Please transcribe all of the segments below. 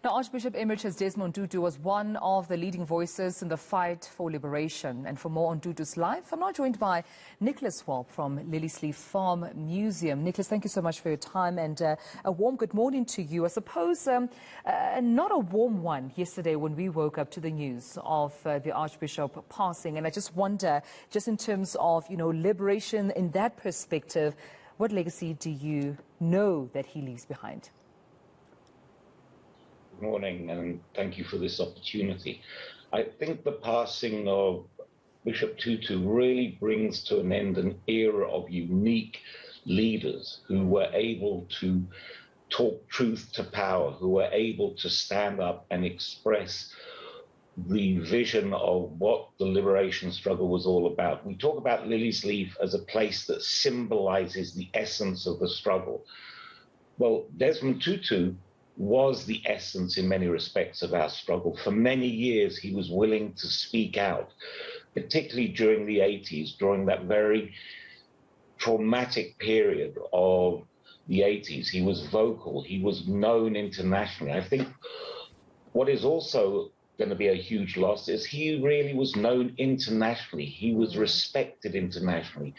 Now, Archbishop Emeritus Desmond Tutu was one of the leading voices in the fight for liberation. And for more on Tutu's life, I'm now joined by Wolpe from Liliesleaf Farm Museum. Nicholas, thank you so much for your time, and a warm good morning to you. I suppose not a warm one yesterday when we woke up to the news of the Archbishop passing. And I just wonder, just in terms of, liberation in that perspective, what legacy do you know that he leaves behind? Good morning, and thank you for this opportunity. I think the passing of Bishop Tutu really brings to an end an era of unique leaders who were able to talk truth to power, who were able to stand up and express the vision of what the liberation struggle was all about. We talk about Liliesleaf as a place that symbolizes the essence of the struggle. Well, Desmond Tutu was the essence in many respects of our struggle. For many years, he was willing to speak out, particularly during the 80s, during that very traumatic period of the 80s. He was vocal. He was known internationally. I think what is also going to be a huge loss is he really was known internationally. He was respected internationally.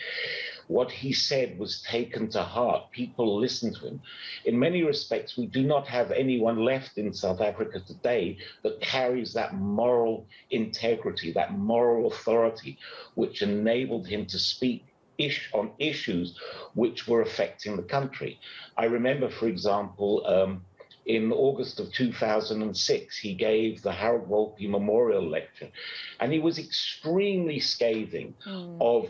What he said was taken to heart. People listened to him. In many respects, we do not have anyone left in South Africa today that carries that moral integrity, that moral authority, which enabled him to speak on issues which were affecting the country. I remember, for example, in August of 2006, he gave the Harold Wolpe Memorial Lecture, and he was extremely scathing of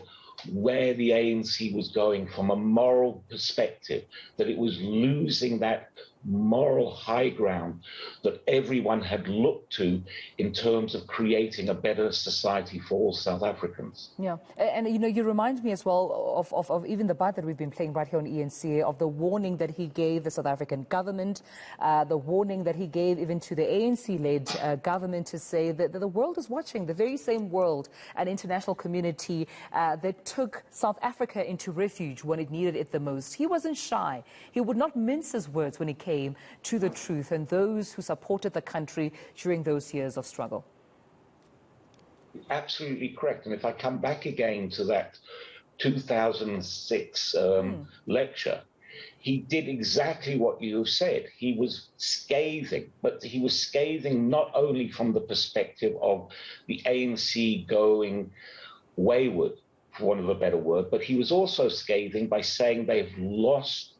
where the ANC was going from a moral perspective, that it was losing that moral high ground that everyone had looked to in terms of creating a better society for all South Africans. Yeah, and you remind me as well of even the bite that we've been playing right here on ENCA, of the warning that he gave the South African government, the warning that he gave even to the ANC-led government to say that the world is watching, the very same world and international community that took South Africa into refuge when it needed it the most. He wasn't shy. He would not mince his words when he came to the truth and those who supported the country during those years of struggle. Absolutely correct. And if I come back again to that 2006 lecture, he did exactly what you said. He was scathing, but he was scathing not only from the perspective of the ANC going wayward, for want of a better word, but he was also scathing by saying they've lost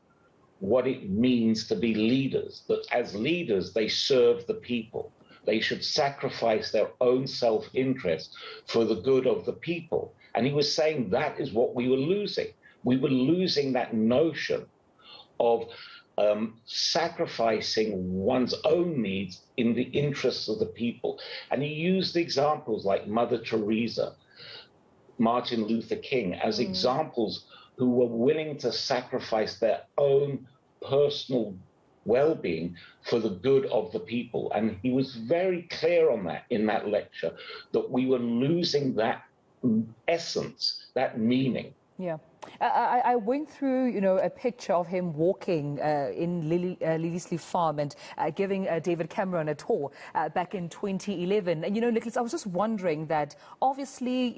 what it means to be leaders, that as leaders, they serve the people. They should sacrifice their own self-interest for the good of the people. And he was saying that is what we were losing. We were losing that notion of sacrificing one's own needs in the interests of the people. And he used examples like Mother Teresa, Martin Luther King, as examples who were willing to sacrifice their own personal well-being for the good of the people. And he was very clear on that in that lecture, that we were losing that essence, that meaning. Yeah. I went through, a picture of him walking in Liliesleaf Farm and giving David Cameron a tour back in 2011. And, Nicholas, I was just wondering that obviously,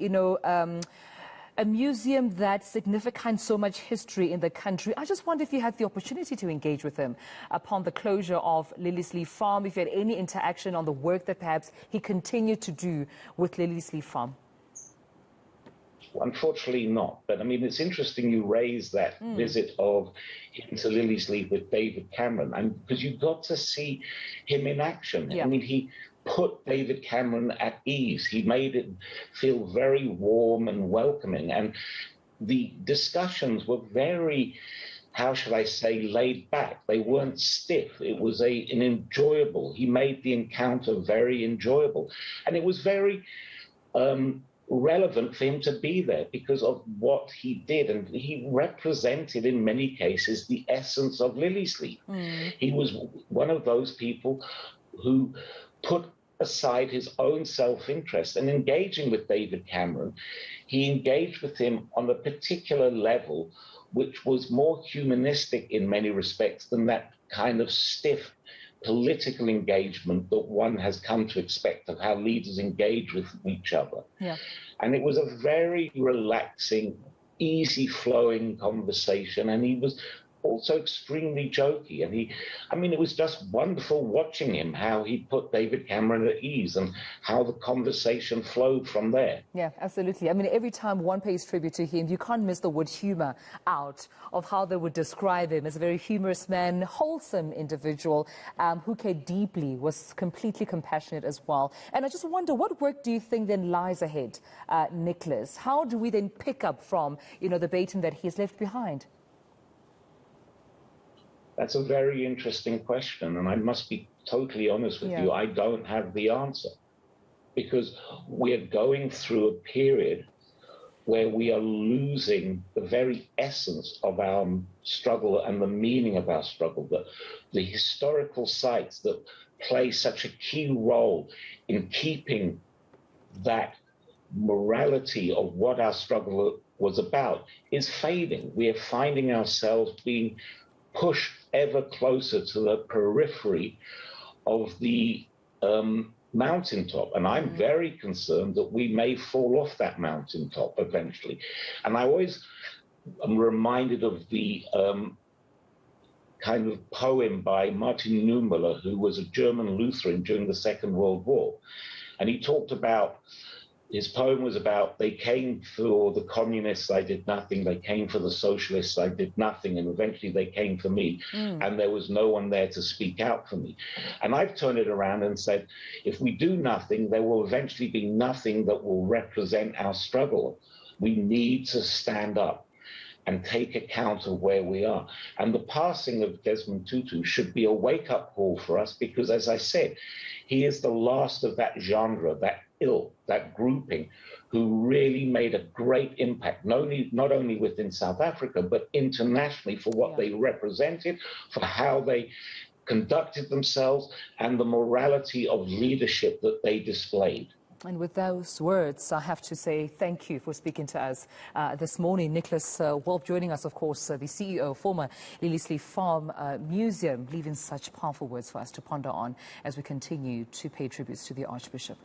a museum that signifies so much history in the country. I just wonder if you had the opportunity to engage with him upon the closure of Liliesleaf Farm, if you had any interaction on the work that perhaps he continued to do with Liliesleaf Farm. Unfortunately not. But I mean, it's interesting you raise that visit of him to Liliesleaf with David Cameron, and because you got to see him in action. Yeah. I mean, he put David Cameron at ease. He made it feel very warm and welcoming. And the discussions were very, how should I say, laid back. They weren't stiff. It was an enjoyable. He made the encounter very enjoyable. And it was very relevant for him to be there because of what he did. And he represented, in many cases, the essence of Liliesleaf. He was one of those people who put aside his own self-interest and engaging with David Cameron. He engaged with him on a particular level which was more humanistic in many respects than that kind of stiff political engagement that one has come to expect of how leaders engage with each other. Yeah. And it was a very relaxing, easy-flowing conversation, and he was also extremely jokey. And it was just wonderful watching him, how he put David Cameron at ease and how the conversation flowed from there. Yeah, absolutely. I mean, every time one pays tribute to him, you can't miss the word humor out of how they would describe him as a very humorous man, wholesome individual who cared deeply, was completely compassionate as well. And I just wonder, what work do you think then lies ahead, Nicholas? How do we then pick up from, the baton that he's left behind? That's a very interesting question, and I must be totally honest with you. I don't have the answer, because we're going through a period where we are losing the very essence of our struggle and the meaning of our struggle, the historical sites that play such a key role in keeping that morality of what our struggle was about is fading. We are finding ourselves being pushed ever closer to the periphery of the mountaintop. And I'm very concerned that we may fall off that mountaintop eventually. And I always am reminded of the kind of poem by Martin Niemöller, who was a German Lutheran during the Second World War. And he talked about, his poem was about, they came for the communists, I did nothing. They came for the socialists, I did nothing. And eventually they came for me. And there was no one there to speak out for me. And I've turned it around and said, if we do nothing, there will eventually be nothing that will represent our struggle. We need to stand up and take account of where we are. And the passing of Desmond Tutu should be a wake-up call for us, because, as I said, he is the last of that genre, that ilk, that grouping, who really made a great impact, not only within South Africa, but internationally, for what they represented, for how they conducted themselves, and the morality of leadership that they displayed. And with those words, I have to say thank you for speaking to us this morning. Nicholas Wolpe joining us, of course, the CEO of former Liliesleaf Farm Museum, leaving such powerful words for us to ponder on as we continue to pay tributes to the Archbishop.